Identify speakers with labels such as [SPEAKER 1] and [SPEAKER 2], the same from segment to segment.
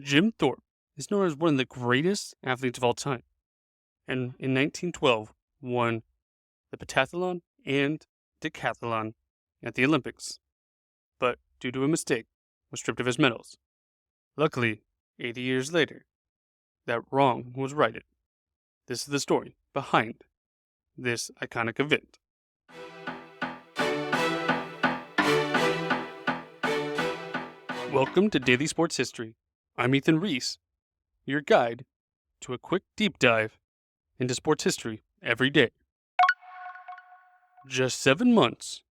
[SPEAKER 1] Jim Thorpe is known as one of the greatest athletes of all time, and in 1912 won the pentathlon and decathlon at the Olympics, but due to a mistake was stripped of his medals. Luckily, 80 years later, that wrong was righted. This is the story behind this iconic event. Welcome to Daily Sports History. I'm Ethan Reese, your guide to a quick deep dive into sports history every day. Just 7 months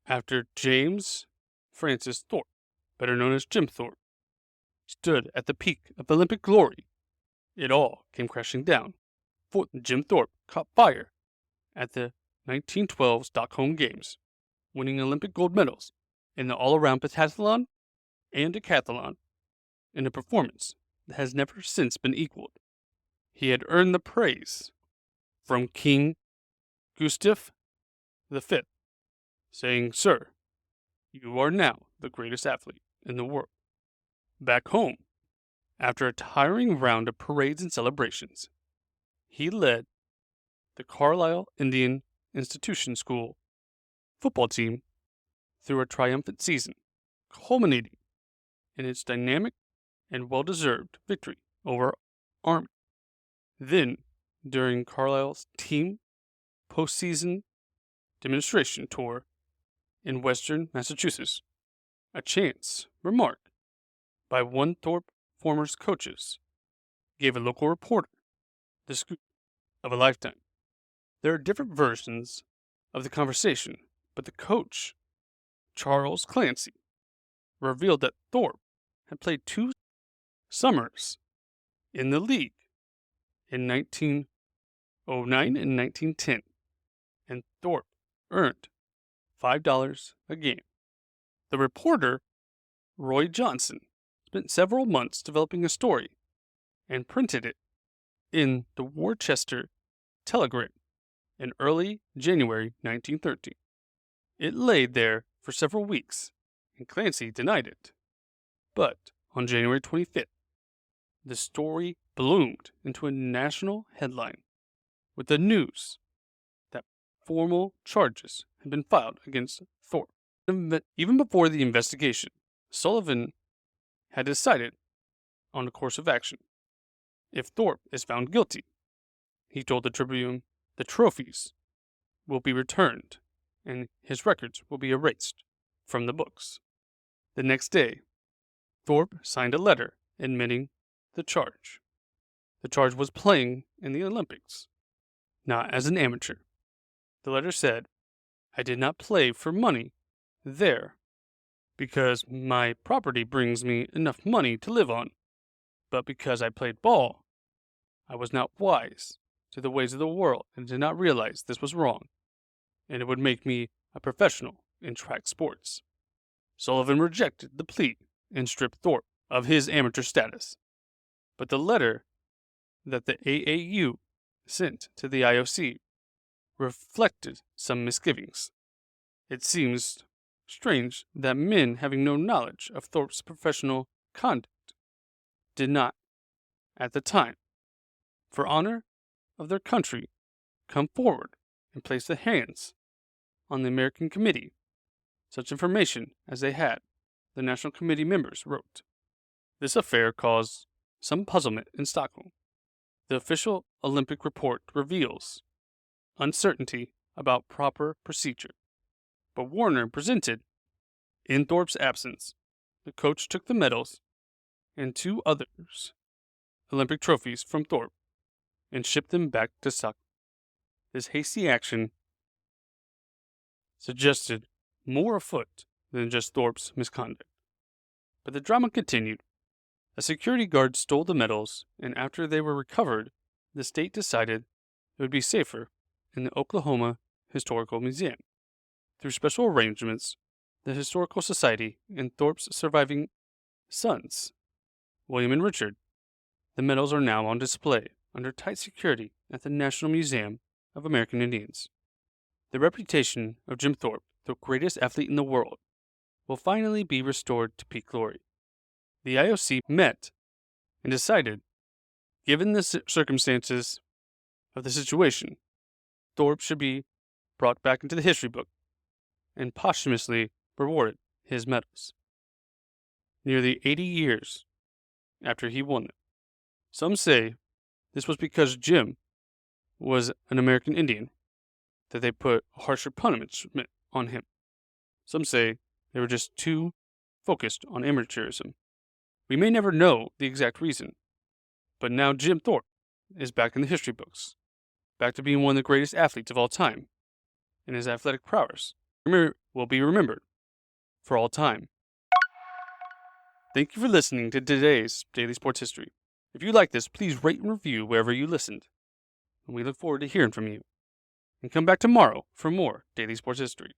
[SPEAKER 1] after James Francis Thorpe, better known as Jim Thorpe, stood at the peak of Olympic glory, it all came crashing down. Jim Thorpe caught fire at the 1912 Stockholm Games, winning Olympic gold medals in the all-around pentathlon and decathlon in a performance that has never since been equaled. He had earned the praise from King Gustav V, saying, "Sir, you are now the greatest athlete in the world." Back home, after a tiring round of parades and celebrations, he led the Carlisle Indian Institution School football team through a triumphant season, culminating in its dynamic and well-deserved victory over Army. Then, during Carlisle's team postseason demonstration tour in western Massachusetts, a chance remark by one Thorpe former's coaches gave a local reporter the scoop of a lifetime. There are different versions of the conversation, but the coach, Charles Clancy, revealed that Thorpe had played 2 summers in the league in 1909 and 1910, and Thorpe earned $5 a game. The reporter, Roy Johnson, spent several months developing a story and printed it in the Worcester Telegram in early January 1913. It lay there for several weeks, and Clancy denied it. But on January 25th, the story bloomed into a national headline with the news that formal charges had been filed against Thorpe. Even before the investigation, Sullivan had decided on a course of action. If Thorpe is found guilty, he told the Tribune, the trophies will be returned and his records will be erased from the books. The next day, Thorpe signed a letter admitting the charge. The charge was playing in the Olympics, not as an amateur. The letter said, "I did not play for money there because my property brings me enough money to live on, but because I played ball, I was not wise to the ways of the world and did not realize this was wrong, and it would make me a professional in track sports." Sullivan rejected the plea and stripped Thorpe of his amateur status. But the letter that the AAU sent to the IOC reflected some misgivings. It seems strange that men having no knowledge of Thorpe's professional conduct did not, at the time, for honor of their country, come forward and place their hands on the American Committee. Such information as they had, the National Committee members wrote. This affair caused some puzzlement in Stockholm. The official Olympic report reveals uncertainty about proper procedure, but Warner presented, in Thorpe's absence, the coach took the medals and 2 others Olympic trophies from Thorpe and shipped them back to Stockholm. This hasty action suggested more afoot than just Thorpe's misconduct. But the drama continued. A security guard stole the medals, and after they were recovered, the state decided it would be safer in the Oklahoma Historical Museum. Through special arrangements, the Historical Society and Thorpe's surviving sons, William and Richard, the medals are now on display under tight security at the National Museum of American Indians. The reputation of Jim Thorpe, the greatest athlete in the world, will finally be restored to peak glory. The IOC met and decided, given the circumstances of the situation, Thorpe should be brought back into the history book and posthumously rewarded his medals. Nearly 80 years after he won them. Some say this was because Jim was an American Indian, that they put a harsher punishment on him. Some say they were just too focused on amateurism. We may never know the exact reason, but now Jim Thorpe is back in the history books, back to being one of the greatest athletes of all time, and his athletic prowess will be remembered for all time. Thank you for listening to today's Daily Sports History. If you like this, please rate and review wherever you listened, and we look forward to hearing from you. And come back tomorrow for more Daily Sports History.